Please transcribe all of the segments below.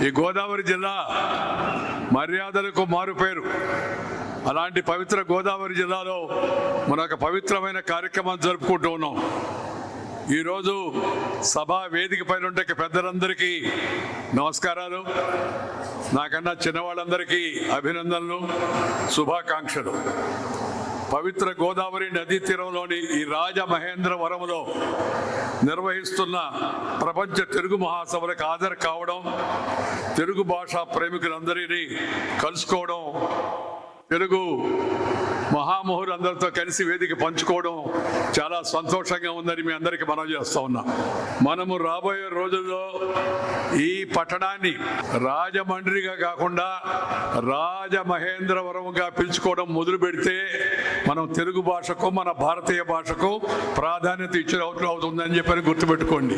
ఈ గోదావరి జిల్లా మర్యాదలకు మారుపేరు. అలాంటి పవిత్ర గోదావరి జిల్లాలో మన ఒక పవిత్రమైన కార్యక్రమాన్ని జరుపుకుంటూ ఉన్నాం. ఈరోజు సభా వేదిక పైన ఉండే పెద్దలందరికీ నమస్కారాలు, నాకన్నా చిన్నవాళ్ళందరికీ అభినందనలు, శుభాకాంక్షలు. పవిత్ర గోదావరి నదీ తీరంలోని ఈ రాజమహేంద్రవరంలో నిర్వహిస్తున్న ప్రపంచ తెలుగు మహాసభలకు హాజరు కావడం, తెలుగు భాషా ప్రేమికులందరినీ కలుసుకోవడం, తెలుగు మహామహులందరితో కలిసి వేదిక పంచుకోవడం చాలా సంతోషంగా ఉందని మీ అందరికీ మనం చేస్తూ ఉన్నాం. మనము రాబోయే రోజుల్లో ఈ పట్టణాన్ని రాజమండ్రిగా కాకుండా రాజమహేంద్రవరంగా పిలుచుకోవడం మొదలు పెడితే మనం తెలుగు భాషకు, మన భారతీయ భాషకు ప్రాధాన్యత ఇచ్చిన అవుతుందని చెప్పని గుర్తుపెట్టుకోండి.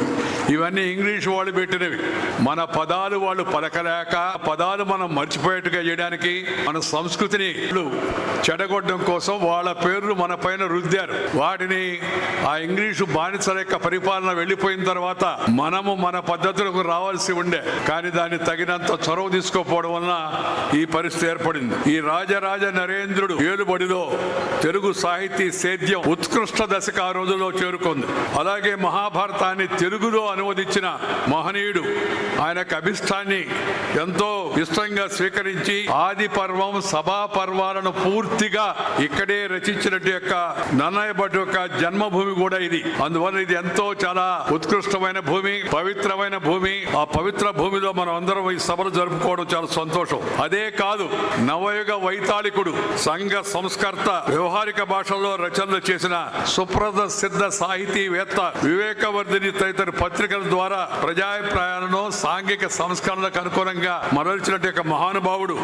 ఇవన్నీ ఇంగ్లీష్ వాళ్ళు పెట్టినవి. మన పదాలు వాళ్ళు పలకలేక పదాలు మనం మర్చిపోయేట్టుగా చేయడానికి, మన సంస్కృతిని చెడగొట్టడం కోసం వాళ్ళ పేర్లు మన పైన రుద్దారు. వాటిని ఆ ఇంగ్లీషు బానిసల యొక్క పరిపాలన వెళ్ళిపోయిన తర్వాత మనము మన పద్ధతులకు రావాల్సి ఉండే, కానీ దాన్ని తగినంత చొరవ తీసుకోకపోవడం వలన ఈ పరిస్థితి ఏర్పడింది. ఈ రాజరాజ నరేంద్రుడు ఏలుబడిలో తెలుగు సాహితీ సేద్యం ఉత్కృష్ట దశకు ఆ రోజుల్లో చేరుకుంది. అలాగే మహాభారతాన్ని తెలుగులో అనువదించిన మహనీయుడు ఆయన అభిష్టాన్ని ఎంతో ఇష్టంగా స్వీకరించి ఆది పర్వం, సభా పర్వాలను పూర్తిగా ఇక్కడే రచించినట్టు యొక్క నన్నయ్య భట్ యొక్క జన్మభూమి కూడా ఇది. అందువల్ల ఇది ఎంతో చాలా ఉత్కృష్టమైన భూమి, పవిత్రమైన భూమి. ఆ పవిత్ర భూమిలో మనం అందరం ఈ సభలు జరుపుకోవడం చాలా సంతోషం. అదే కాదు, నవయుగ వైతాళికుడు, సంఘ సంస్కర్త, వ్యవహారిక భాషల్లో రచనలు చేసిన సుప్రద సిద్ధ సాహితీవేత్త వివేకవర్ధిని తదితర పత్రికల ద్వారా ప్రజాభిప్రాయాలను సాంఘిక సంస్కరణలకు అనుకూలంగా మరల్చినట్టు యొక్క మహానుభావుడు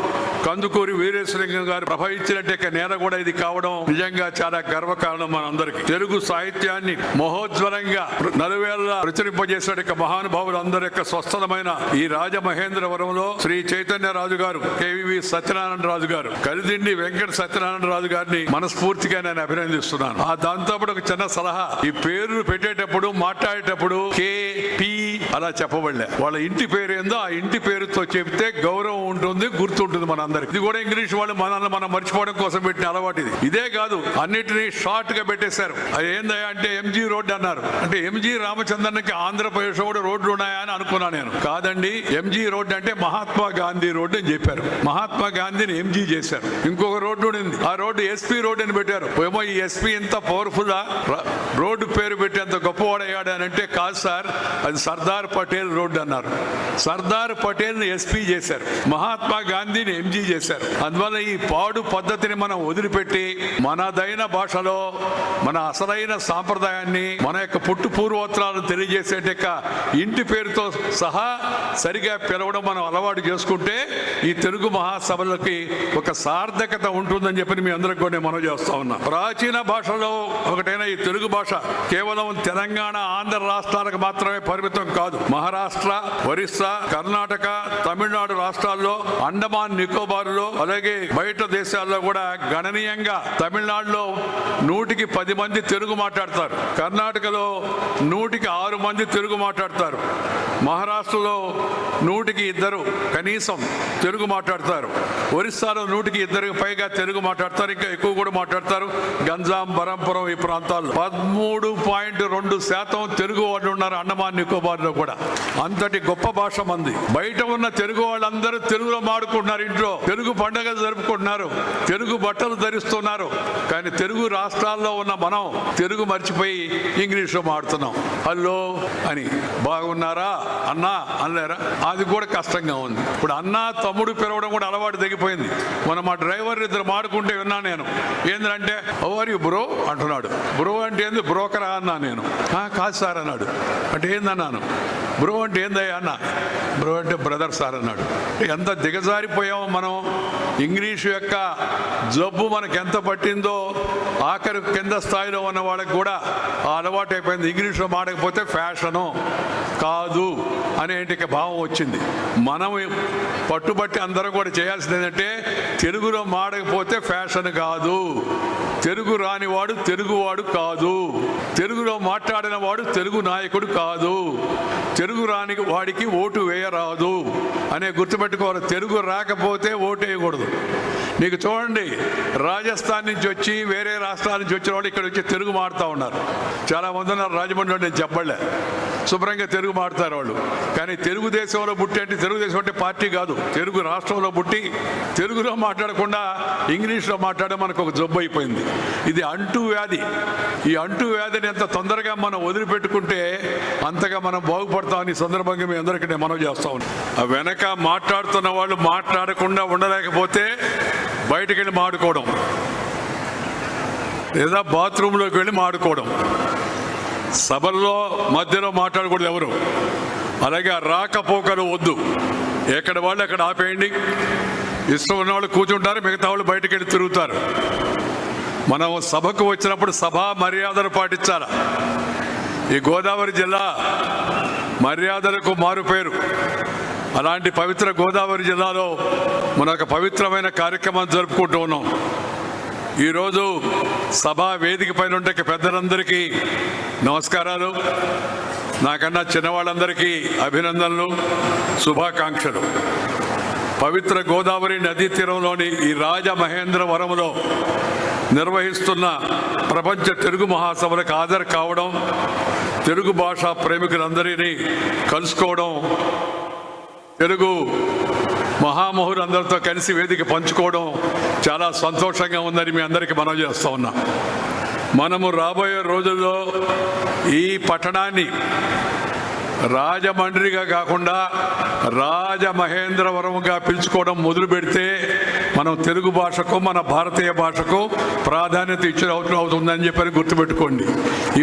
కందుకూరి వీరేశలింగం గారు ప్రభవించినట్టు నేల కూడా ఇది కావడం నిజంగా చాలా గర్వకారణం. మనందరికీ తెలుగు సాహిత్యాన్ని మహోజ్వలంగా నలువేళ్ల ప్రచురింపజేసిన మహానుభావులు అందరి యొక్క స్వస్థలమైన ఈ రాజమహేంద్రవరంలో శ్రీ చైతన్య రాజు గారు, కేవీవి సత్యనారాయణ రాజు గారు, కలిదిండి వెంకట సత్యనారాయణ రాజు గారిని మనస్ఫూర్తిగా నేను అభినందిస్తున్నాను. దాంతో ఒక చిన్న సలహా, ఈ పేర్లు పెట్టేటప్పుడు మాట్లాడేటప్పుడు KP అలా చెప్పబడలే. వాళ్ళ ఇంటి పేరు ఏందో ఆ ఇంటి పేరుతో చెప్తే గౌరవం ఉంటుంది, గుర్తుంటుంది మనందరికి. ఇది కూడా ఇంగ్లీష్ వాళ్ళు మనల్ని మనం మర్చిపోవడం కోసం పెట్టిన అలవాటు ఇది. ఇదే కాదు, అన్నిటినీ షార్ట్ గా పెట్టేశారు. అది ఏందయ్యా అంటే MG రోడ్ అన్నారు. అంటే MG రామచంద్రన్కి ఆంధ్రప్రదేశ్ కూడా రోడ్లు ఉన్నాయా అని అనుకున్నా నేను. కాదండి, MG రోడ్ అంటే మహాత్మా గాంధీ రోడ్ అని చెప్పారు. మహాత్మా గాంధీని MG చేశారు. ఇంకొక రోడ్డు ఉంది, ఆ రోడ్డు SP రోడ్ అని పెట్టారు. ఏమో ఈ SP ఇంత పవర్ఫుల్ రోడ్డు పేరు పెట్టి అంత గొప్పవాడయ్యాడు అని అంటే, కాదు సార్, అది సర్దార్ పటేల్ రోడ్ అన్నారు. సర్దార్ పటేల్ ని SP చేశారు, మహాత్మా గాంధీని MG చేశారు. అందువల్ల ఈ పాడు పద్ధతిని మనం వదిలిపెట్టి మనదైన భాషలో మన అసలైన సాంప్రదాయాన్ని, మన యొక్క పుట్టు పూర్వోత్తరాలను తెలియజేసే ఇంటి పేరుతో సహా సరిగా పిలవడం మనం అలవాటు చేసుకుంటే ఈ తెలుగు మహాసభలకి ఒక సార్థకత ఉంటుందని చెప్పి మీ అందరికి కూడా మనం చేస్తా ఉన్నాం. ప్రాచీన భాషలో ఒకటైన ఈ తెలుగు భాష కేవలం తెలంగాణ, ఆంధ్ర రాష్ట్రాలకు మాత్రమే పరిమితం కాదు. మహారాష్ట్ర, ఒరిస్సా, కర్ణాటక, తమిళనాడు రాష్ట్రాల్లో, అండమాన్ నికోబార్లో, అలాగే బయట దేశాల్లో కూడా గణనీయంగా. తమిళనాడులో 100కి 10 మంది తెలుగు మాట్లాడతారు, కర్ణాటకలో 100కి 6 మంది తెలుగు మాట్లాడతారు, మహారాష్ట్రలో 100కి 2 కనీసం తెలుగు మాట్లాడతారు, ఒరిస్సాలో 100కి 2 పైగా తెలుగు మాట్లాడతారు, ఇంకా ఎక్కువ కూడా మాట్లాడతారు. గంజాం, బరంపురం ఈ ప్రాంతాల్లో 13.2% తెలుగు వాళ్ళు ఉన్నారు అండమాన్ నికోబార్లో కూడా. అంతటి గొప్ప భాష మంది. బయట ఉన్న తెలుగు వాళ్ళందరూ తెలుగులో మాడుకుంటున్నారు, ఇంట్లో తెలుగు పండుగలు జరుపుకుంటున్నారు, తెలుగు బట్టలు ధరిస్తున్నారు. కానీ తెలుగు రాష్ట్రాల్లో ఉన్న మనం తెలుగు మర్చిపోయి ఇంగ్లీష్లో మాడుతున్నాం. హలో అని, బాగున్నారా అన్నా అనలేరా, అది కూడా కష్టంగా ఉంది. ఇప్పుడు అన్నా తమ్ముడు పిలవడం కూడా అలవాటు తగ్గిపోయింది. మన మా డ్రైవర్ ఇద్దరు మాడుకుంటే విన్నా నేను. ఏంటంటే హౌ ఆర్ యు బ్రో అంటున్నాడు. బ్రో అంటే ఏంది, బ్రోకరా అన్నా నేను. కాదు సార్ అన్నాడు. అంటే ఏందన్నాను. బ్రో అంటే ఏందయ్యా అన్న. బ్రో అంటే బ్రదర్ సార్ అన్నాడు. ఎంత దిగజారిపోయామో మనం. ఇంగ్లీషు యొక్క జబ్బు మనకు ఎంత పట్టిందో ఆఖరి కింద స్థాయిలో ఉన్న వాళ్ళకి కూడా ఆ అలవాటు అయిపోయింది. ఇంగ్లీష్లో మాడకపోతే ఫ్యాషను కాదు అనేటికి భావం వచ్చింది. మనం పట్టుబట్టి అందరం కూడా చేయాల్సింది ఏంటంటే తెలుగులో మాడకపోతే ఫ్యాషన్ కాదు, తెలుగు రానివాడు తెలుగువాడు కాదు, తెలుగులో మాట్లాడిన వాడు తెలుగు నాయకుడు కాదు, తెలుగు రాని వాడికి ఓటు వేయరాదు అనే గుర్తుపెట్టుకోవాలి. తెలుగు రాకపోతే ఓటు వేయకూడదు. నీకు చూడండి, రాజస్థాన్ నుంచి వచ్చి వేరే రాష్ట్రాల నుంచి వచ్చిన వాళ్ళు ఇక్కడ వచ్చి తెలుగు మాడుతూ ఉన్నారు. చాలా మంది ఉన్నారు రాజమండ్రిలో, నేను చెప్పలే, శుభ్రంగా తెలుగు మాడుతారు వాళ్ళు. కానీ తెలుగుదేశంలో పుట్టి అంటే తెలుగుదేశం అంటే పార్టీ కాదు, తెలుగు రాష్ట్రంలో పుట్టి తెలుగులో మాట్లాడకుండా ఇంగ్లీష్లో మాట్లాడే మనకు ఒక జబ్బు అయిపోయింది. ఇది అంటూ వ్యాధి. ఈ అంటూ వ్యాధిని ఎంత తొందరగా మనం వదిలిపెట్టుకుంటే అంతగా మనం బాగుపడతామని సందర్భంగా మీ అందరికీ నేను మనవి చేస్తా ఉన్నాను. ఆ వెనక మాట్లాడుతున్న వాళ్ళు మాట్లాడకుండా ఉండలేకపోతే బయటికి వెళ్ళి మాడుకోవడం, లేదా బాత్రూంలోకి వెళ్ళి మాడుకోవడం. సభల్లో మధ్యలో మాట్లాడకూడదు ఎవరు. అలాగే రాకపోకలు వద్దు, ఎక్కడ వాళ్ళు అక్కడ ఆపేయండి. ఇష్టం ఉన్న వాళ్ళు కూర్చుంటారు, మిగతా వాళ్ళు బయటకు వెళ్ళి తిరుగుతారు. మనం సభకు వచ్చినప్పుడు సభా మర్యాదలు పాటించాలి. ఈ గోదావరి జిల్లా మర్యాదలకు మారుపేరు. అలాంటి పవిత్ర గోదావరి జిల్లాలో మన ఒక పవిత్రమైన కార్యక్రమాన్ని జరుపుకుంటూ ఉన్నాం. ఈరోజు సభా వేదిక పైన ఉండే పెద్దలందరికీ నమస్కారాలు, నాకన్నా చిన్నవాళ్ళందరికీ అభినందనలు, శుభాకాంక్షలు. పవిత్ర గోదావరి నదీ తీరంలోని ఈ రాజమహేంద్రవరంలో నిర్వహిస్తున్న ప్రపంచ తెలుగు మహాసభలకు హాజరు కావడం, తెలుగు భాషా ప్రేమికులందరినీ కలుసుకోవడం, తెలుగు మహామహులందరితో కలిసి వేదిక పంచుకోవడం చాలా సంతోషంగా ఉందని మీ అందరికీ మనవి చేస్తూ ఉన్నా. మనము రాబోయే రోజుల్లో ఈ పట్టణాన్ని రాజమండ్రిగా కాకుండా రాజమహేంద్రవరంగా పిలుచుకోవడం మొదలు పెడితే మనం తెలుగు భాషకు, మన భారతీయ భాషకు ప్రాధాన్యత ఇచ్చిన అవుతుందని చెప్పని గుర్తుపెట్టుకోండి.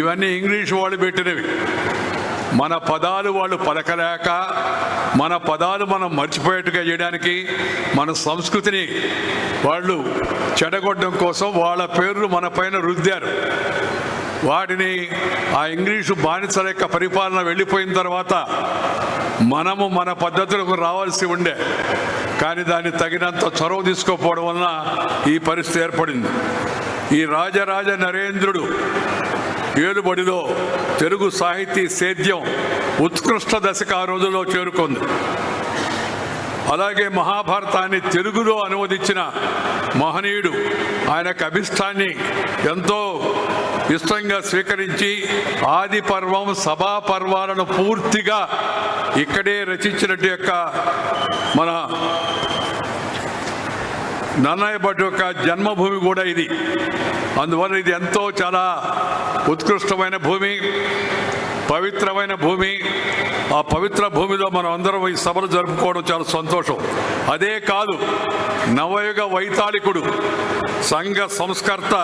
ఇవన్నీ ఇంగ్లీష్ వాళ్ళు పెట్టినవి. మన పదాలు వాళ్ళు పలకలేక, మన పదాలు మనం మర్చిపోయేట్టుగా చేయడానికి, మన సంస్కృతిని వాళ్ళు చెడగొట్టడం కోసం వాళ్ళ పేర్లు మన పైన రుద్దారు. వాటిని ఆ ఇంగ్లీషు బానిసల యొక్క పరిపాలన వెళ్ళిపోయిన తర్వాత మనము మన పద్ధతులకు రావాల్సి ఉండే, కానీ దాన్ని తగినంత చొరవ తీసుకోకపోవడం వలన ఈ పరిస్థితి ఏర్పడింది. ఈ రాజరాజ నరేంద్రుడు ఏలుబడిలో తెలుగు సాహితీ సేద్యం ఉత్కృష్ట దశకు ఆ రోజుల్లో చేరుకుంది. అలాగే మహాభారతాన్ని తెలుగులో అనువదించిన మహనీయుడు ఆయనకు అభిష్టాన్ని ఎంతో ఇష్టంగా స్వీకరించి ఆది పర్వం, సభా పర్వాలను పూర్తిగా ఇక్కడే రచించినట్టు యొక్క మన నన్నయ్య భట్ యొక్క జన్మభూమి కూడా ఇది. అందువల్ల ఇది ఎంతో చాలా ఉత్కృష్టమైన భూమి, పవిత్రమైన భూమి. ఆ పవిత్ర భూమిలో మనం అందరం ఈ సభలు జరుపుకోవడం చాలా సంతోషం. అదే కాదు, నవయుగ వైతాళికుడు, సంఘ సంస్కర్త,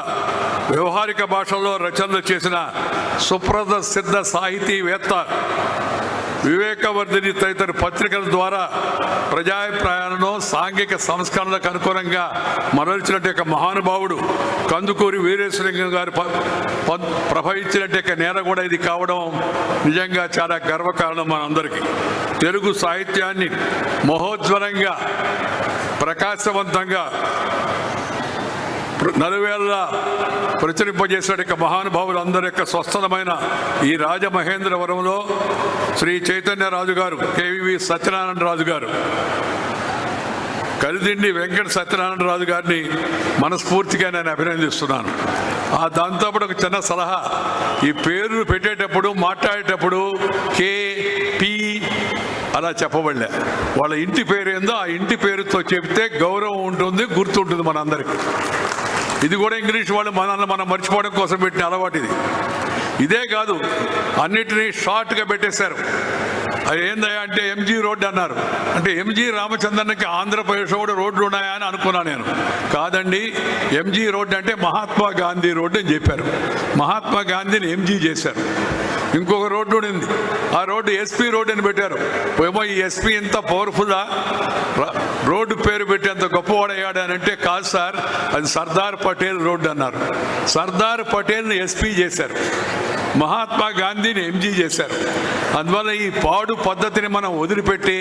వ్యవహారిక భాషల్లో రచనలు చేసిన సుప్రసిద్ధ సాహితీవేత్త, వివేకవర్ధిని తదితర పత్రికల ద్వారా ప్రజాభిప్రాయాలను, సాంఘిక సంస్కరణలకు అనుగుణంగా మరల్చినట్టు మహానుభావుడు కందుకూరి వీరేశలింగం గారు ప్రభవించినట్టు నేర కూడా ఇది కావడం నిజంగా చాలా గర్వకారణం మనందరికీ. తెలుగు సాహిత్యాన్ని మహోజ్వలంగా, ప్రకాశవంతంగా, నలువేళలా ప్రచురింపజేసిన మహానుభావులు అందరి యొక్క స్వస్థలమైన ఈ రాజమహేంద్రవరంలో శ్రీ చైతన్యరాజు గారు, కేవీవి సత్యనారాయణ రాజు గారు, కలిదిండి వెంకట సత్యనారాయణ రాజు గారిని మనస్ఫూర్తిగా నేను అభినందిస్తున్నాను. దాంతో ఒక చిన్న సలహా, ఈ పేర్లు పెట్టేటప్పుడు, మాట్లాడేటప్పుడు KP అలా చెప్పబడలే. వాళ్ళ ఇంటి పేరు ఏందో ఆ ఇంటి పేరుతో చెప్తే గౌరవం ఉంటుంది, గుర్తుంటుంది మనందరికీ. ఇది కూడా ఇంగ్లీష్ వాళ్ళు మనల్ని మనం మర్చిపోవడం కోసం పెట్టిన అలవాటు ఇది. ఇదే కాదు, అన్నిటినీ షార్ట్గా పెట్టేశారు. అది ఏందయ్యా అంటే MG రోడ్డు అన్నారు. అంటే MG రామచంద్రన్కి ఆంధ్రప్రదేశ్ కూడా రోడ్లు ఉన్నాయా అని అనుకున్నా నేను. కాదండి, MG రోడ్డు అంటే మహాత్మా గాంధీ రోడ్డు అని చెప్పారు. మహాత్మా గాంధీని MG చేశారు. ఇంకొక రోడ్డు ఉండింది, ఆ రోడ్డు SP రోడ్డు అని పెట్టారు. ఏమో ఈ SP ఇంత పవర్ఫుల్లా రోడ్డు పేరు పెట్టి అంత గొప్పవాడయ్యాడు అని అంటే, కాదు సార్, అది సర్దార్ పటేల్ రోడ్డు అన్నారు. సర్దార్ పటేల్ని SP చేశారు, మహాత్మా గాంధీని MG చేశారు. అందువల్ల ఈ పాడు పద్ధతిని మనం వదిలిపెట్టి